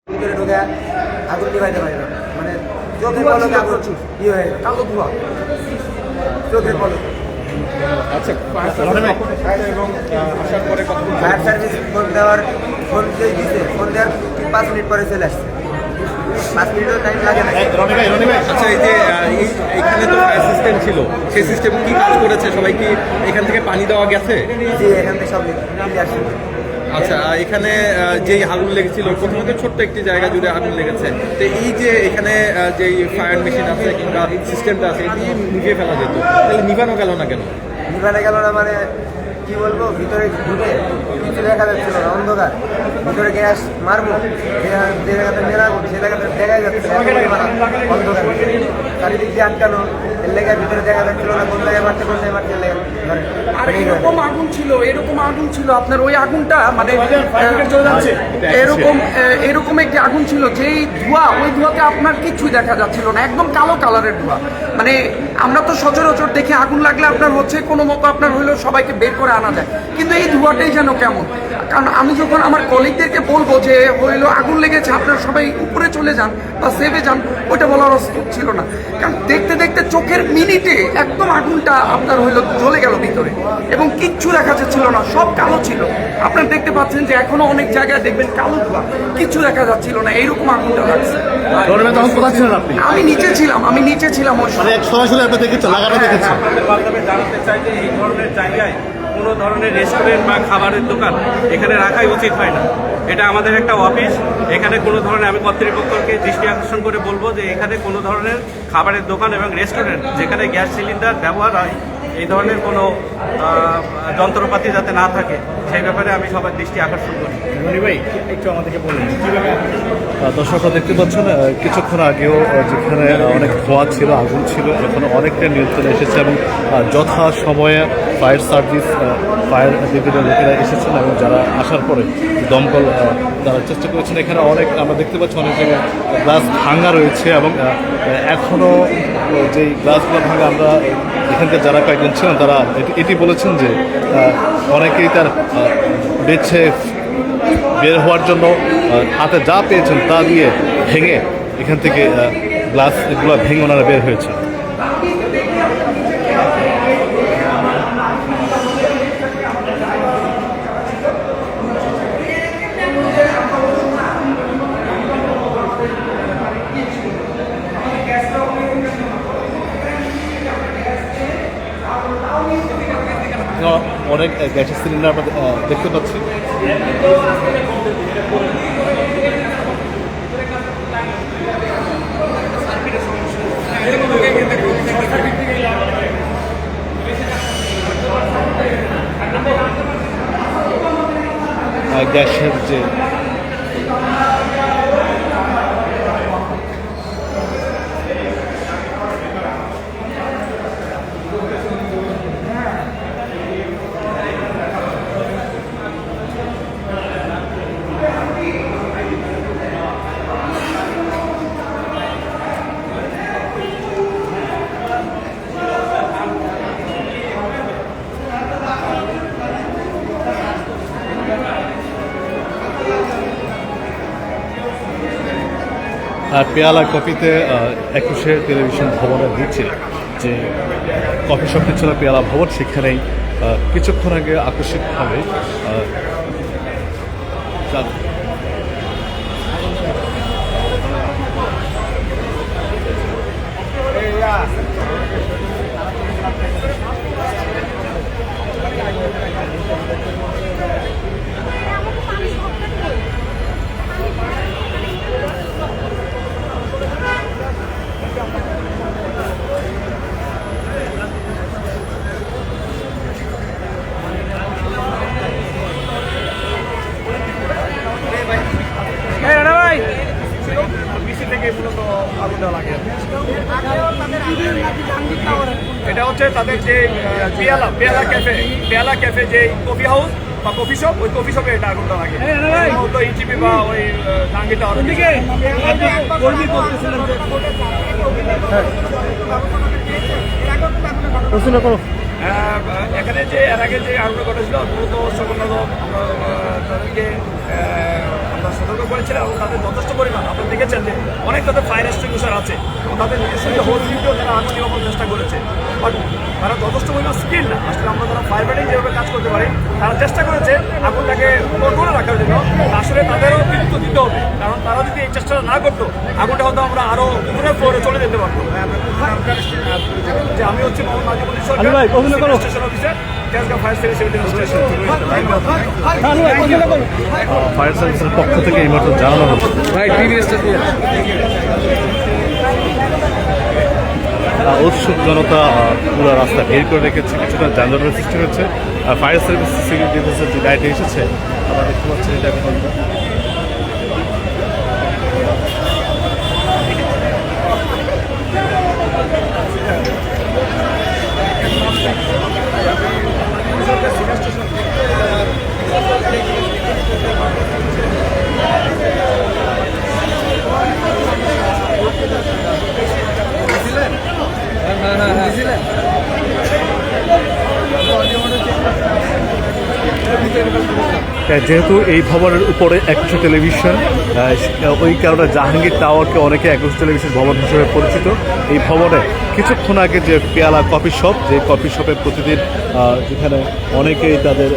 ভিতরে ঢুকে আগুন নিভাইতে পারি না, মানে চোখের পলকে আগুন ই হয়ে গেছে, কালো ধোঁয়া চোখের পলকে। আচ্ছা, এবং আসার পরে ফায়ার সার্ভিস ফোন দেওয়ার ফোন দেওয়ার 5 মিনিট পরে চলে আসছে, 5 মিনিটও টাইম লাগে না। আচ্ছা, এই যে এইখানে তো ফায়ার সিস্টেম ছিল, সেই সিস্টেম কি কাজ করেছে? সবাই কি এখান থেকে পানি দেওয়া গেছে? জি, এখান থেকে সব ক্লিয়ার ছিল। আচ্ছা, এখানে যেই আগুন লেগেছিল প্রথমত ছোট্ট একটি জায়গা জুড়ে আগুন লেগেছে, তো এই যে এখানে যেই ফায়ার মেশিন আছে কিংবা সিস্টেমটা আছে এটি নিভিয়ে ফেলা যেত, তাহলে নিভানো গেল না কেন? নিভানো গেল না মানে কি বলবো, ভিতরে ঢুকে কিছু দেখা যাচ্ছিল না, অন্ধকার। ভিতরে গ্যাস মারবো, যে জায়গাতে মেলাবো সে জায়গাতে দেখাই যাচ্ছে অন্ধকার, চারিদিক দিয়ে আটকানো, এর লেগে ভিতরে দেখা যাচ্ছিল না কোন জায়গায় মারছে কোন জায়গায় মারছে লেগে। আর এরকম আগুন ছিল আপনার ওই আগুনটা মানে এরকম একটি আগুন ছিল যেই ধোঁয়া, ওই ধোঁয়াতে আপনার কিছুই দেখা যাচ্ছিল না, একদম কালো কালারের ধোঁয়া। মানে আমরা তো সচরাচর দেখে আগুন লাগলে আপনার হচ্ছে কোনো মতো আপনার হইলেও সবাইকে বের করে আনা যায়, কিন্তু এই ধোঁয়াটাই যেন কেমন। কারণ আমি যখন আমার কলিগদেরকে বলবো যে হইলো আগুন লেগেছে আপনারা সবাই উপরে চলে যান বা সেভে যান, ওইটা বলার অস্তুত ছিল না। কারণ দেখতে দেখতে চোখের মিনিটে একদম আগুনটা আপনার হইলো জ্বলে গেল ভিতরে, এবং কিচ্ছু দেখা যাচ্ছিল না, সব কালো ছিল। আপনারা দেখতে পাচ্ছেন যে এখনো অনেক জায়গায় দেখবেন কালো ধোঁয়া, কিচ্ছু দেখা যাচ্ছিল না, এইরকম আগুনটা লাগছে। তখন কোথায় ছিলেন আপনি? আমি নিচে ছিলাম ওই সময়। সরাসরি আপনি দেখেছেন, লাগানো দেখেছেন? মাধ্যমে জানাতে চাই যে এই ধরনের জায়গায় কোনো ধরনের রেস্টুরেন্ট বা খাবারের দোকান এখানে রাখাই উচিত হয় না। এটা আমাদের একটা অফিস, এখানে কোনো ধরনের, আমি কর্তৃপক্ষকে দৃষ্টি আকর্ষণ করে বলবো যে এখানে কোনো ধরনের খাবারের দোকান এবং রেস্টুরেন্ট যেখানে গ্যাস সিলিন্ডার ব্যবহার হয় এই ধরনের কোনো যন্ত্রপাতি যাতে না থাকে সেই ব্যাপারে আমি সবার দৃষ্টি আকর্ষণ করি। ভাই একটু আমাদেরকে বলুন কীভাবে? দর্শকরা দেখতে পাচ্ছেন কিছুক্ষণ আগেও যেখানে অনেক ধোঁয়া ছিল, আগুন ছিল, এখন অনেকটা নিয়ন্ত্রণে এসেছে এবং যথা সময়ে ফায়ার সার্ভিস, ফায়ার ব্রিগেডের লোকেরা এসেছেন এবং যারা আসার পরে দমকল তারা চেষ্টা করেছেন। এখানে অনেক আমরা দেখতে পাচ্ছি অনেক জায়গায় গ্লাস ভাঙা রয়েছে এবং এখনও যেই গ্লাসগুলো ভাঙা, আমরা এখানকার যারা কয়েকজন ছিলেন তারা এটি বলেছেন যে অনেকেই তার বেছে বের হওয়ার জন্য হাতে যা পেয়েছেন তা দিয়ে ভেঙে এখান থেকে গ্লাস এগুলো ভেঙে ওনারা বের হয়েছে। অনেক গ্যাসের সিলিন্ডার আমরা দেখতে পাচ্ছি। গ্যাসের যে পেয়ালা কফিতে 21 টেলিভিশন ভবনের নিচে যে কফি শপটি ছিল পেয়ালা ভবন, সেখানেই কিছুক্ষণ আগে আকস্মিকভাবে এটা হচ্ছে তাদের যে পেয়ালা ক্যাফে যে কফি হাউস বা কফি শপ, ওই কফি শপে এটা আগুনটা লাগে। তো ইটিপি বা ওই জাহাঙ্গীর টাওয়ারের দিকে প্রশ্ন করো। এখানে যে এর আগে যে আগুনটা ঘটেছিল দ্রুত সকল তাদেরকে আমরা সতর্ক করেছিলাম এবং তাদের যথেষ্ট পরিমাণ আপনারা দেখেছেন যে অনেক তাদের ফায়ার এক্সটিংগুইশার আছে এবং তাদের নিজস্ব যে হোল ডিউটিও তারা আগুন নেওয়ার চেষ্টা করেছে বাট তারা যথেষ্ট পরিমাণ স্কিল না আসলে আমরা যারা ফায়ার ফাইটিং যেভাবে কাজ করতে পারি তারা চেষ্টা করেছে আগুনটাকে কন্ট্রোলে রাখার জন্য আসলে তাদেরও কৃতিত্ব দিতে হবে কারণ তারা যদি এই চেষ্টাটা না করতো আগুনটা হয়তো আমরা আরও উপরের ফ্লোরে চলে যেতে পারতাম যে আমি হচ্ছে Mohammad Najibul Sarkar station officer Tejgaon fire service station fire সার্ভিসের পক্ষ থেকে এই মাত্র জানানো হচ্ছে উৎসুক জনতা পুরো রাস্তা ভিড় করে রেখেছে, কিছুটা যানজটের সৃষ্টি হচ্ছে। ফায়ার সার্ভিস সিকিউরিটি ডিফেন্সের যে গাড়িটি এসেছে আমরা দেখতে পাচ্ছি এটা এখন যেহেতু এই ভবনের উপরে একুশে টেলিভিশন, ওই কারণে জাহাঙ্গীর টাওয়ারকে অনেকে একুশে টেলিভিশন ভবন হিসেবে পরিচিত। এই ভবনে কিছুক্ষণ আগে যে পেয়ালা কফি শপ, যে কফি শপে প্রতিদিন যেখানে অনেকেই তাদের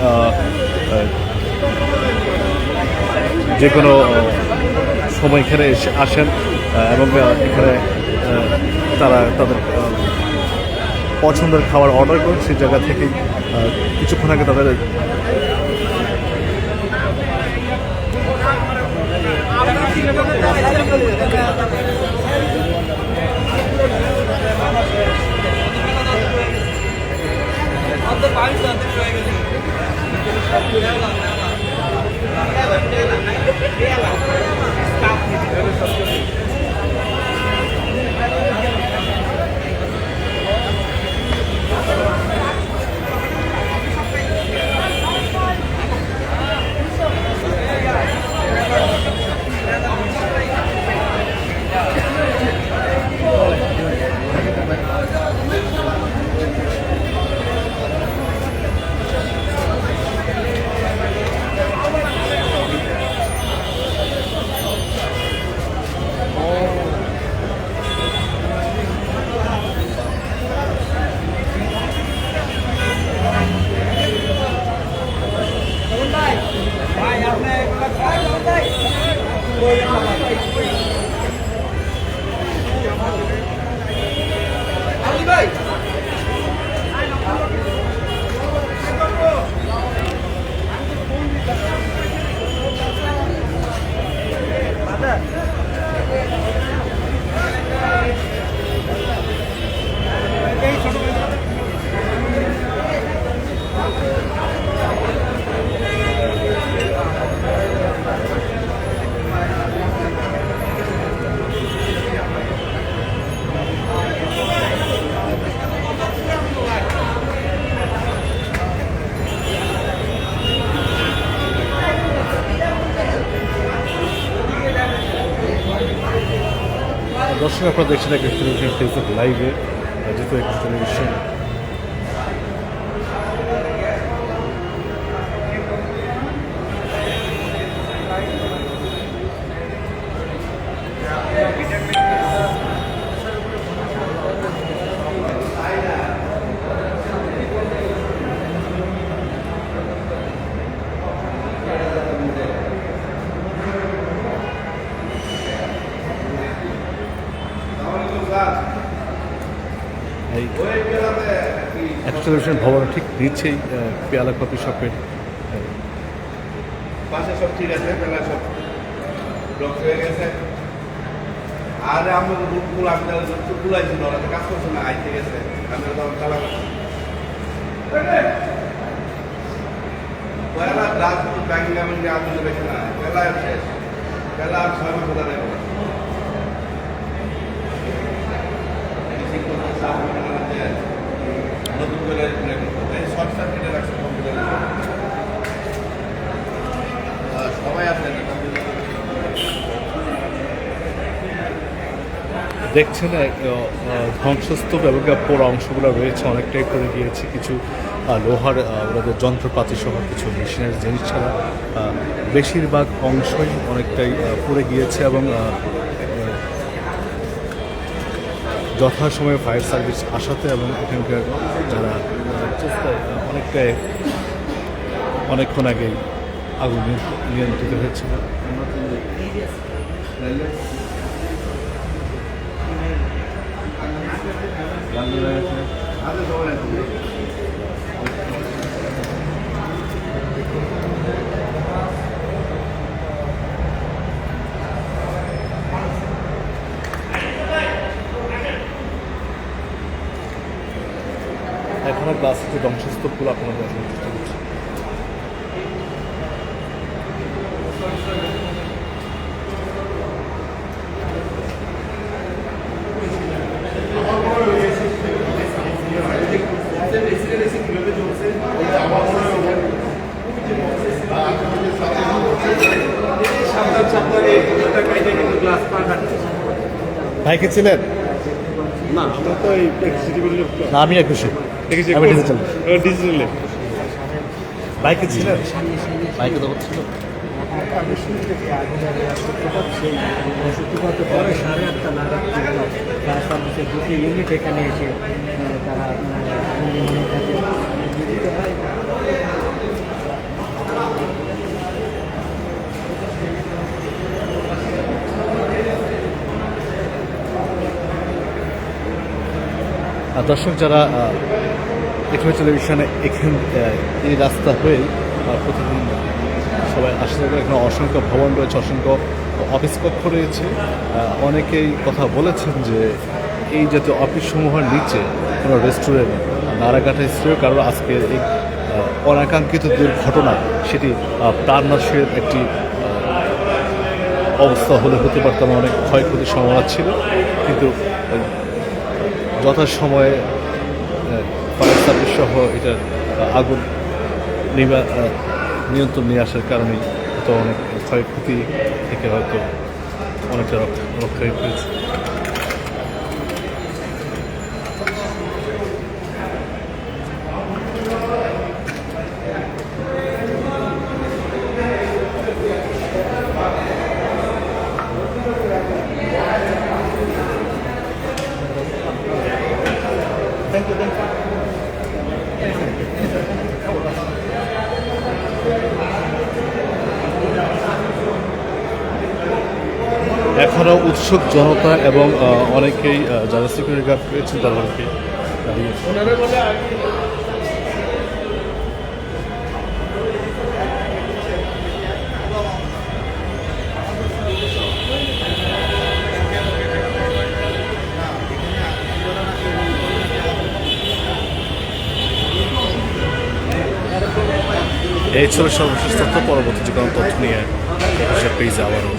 যে কোনো সময় এখানে আসেন এবং এখানে তারা তাদের পছন্দের খাবার অর্ডার করেন, সেই জায়গা থেকেই কিছুক্ষণ আগে তাদের দর্শক আপনারা দেখছেন একুশে টেলিভিশন ফেসবুক লাইভে, যেহেতু একুশে টেলিভিশন টেলিভিশন ভবনের ঠিক নিচেই পেয়ালা কফি শপের পাশে সব ঠিক আছে, পেলা সব ব্লক হয়ে গেছে। আর আমরা রুটগুলো আমি খুলাইছিল, ওরা তো কাজ করছে না, আইতে গেছে, আমরা তখন চালা পয়লা রাজপুত ব্যাংকিং এমনকি আন্দোলন বেশি না, পেলা শেষ, পেলা আর 6 মাস নেই নতুন করে শর্ট সার্কিটে রাখছে কম্পিউটার, সবাই আসেন। দেখছেন ধ্বংসস্তূপ এবং পোড়া অংশগুলো রয়েছে, অনেকটাই করে গিয়েছে। কিছু লোহার ওদের যন্ত্রপাতি সহ কিছু মেশিনের জিনিস ছাড়া বেশিরভাগ অংশই অনেকটাই পুড়ে গিয়েছে এবং যথাসময়ে ফায়ার সার্ভিস আসাতে এবং এখানকার যারা চেষ্টায় অনেকক্ষণ আগেই আগুন নিয়ন্ত্রিত হয়েছিল। এখনো গ্লাসের যে ধ্বংসস্তূপগুলো আপনারা দেখার চেষ্টা করছি। ভাইকে ছিলেন? না আমরা তো এই সিটিভির লোক তো না, আমি একুশে দেখেছি আমি ডিজিটাল। ডিজিটালে বাইকে ছিলেন? বাইকে তো ছিল। সূত্রপাত পরে 8:30 নাগাদ ফায়ার সার্ভিসের দুটি ইউনিট এখানে এসে তারা আগুন নির্মাণের কাজে নিয়োজিত হয়। দর্শক যারা এখানে টেলিভিশনে এই রাস্তা হয়ে প্রতিদিন সবাই আসতে থাকে, এখানে অসংখ্য ভবন রয়েছে, অসংখ্য অফিস কক্ষ রয়েছে। অনেকেই কথা বলেছেন যে এই জাতীয় অফিসসমূহের নিচে কোনো রেস্টুরেন্ট নারাঘাটে ছিল, কারণ আজকের এই অনাকাঙ্ক্ষিত দুর্ঘটনা সেটি প্রাণনাশের একটি অবস্থা হলে হতে পারতাম, অনেক ক্ষয়ক্ষতির সম্ভাবনা ছিল। কিন্তু যথাসময়ে ফায়ার সার্ভিস সহ এটার আগুন নিয়ন্ত্রণ নিয়ে আসার কারণেই হয়তো অনেক ক্ষয়ক্ষতি থেকে হয়তো অনেকটা রক্ষা পেয়েছে। এখনও উৎসুক জনতা এবং অনেকেই যারা সিকিউরিটি গার্ড পেয়েছেন তারা অনেকেই দাঁড়িয়েছে। এই ছিল সর্বশেষ তথ্য। পরবর্তী যে কোনো তথ্য নিয়ে পেজে আবারও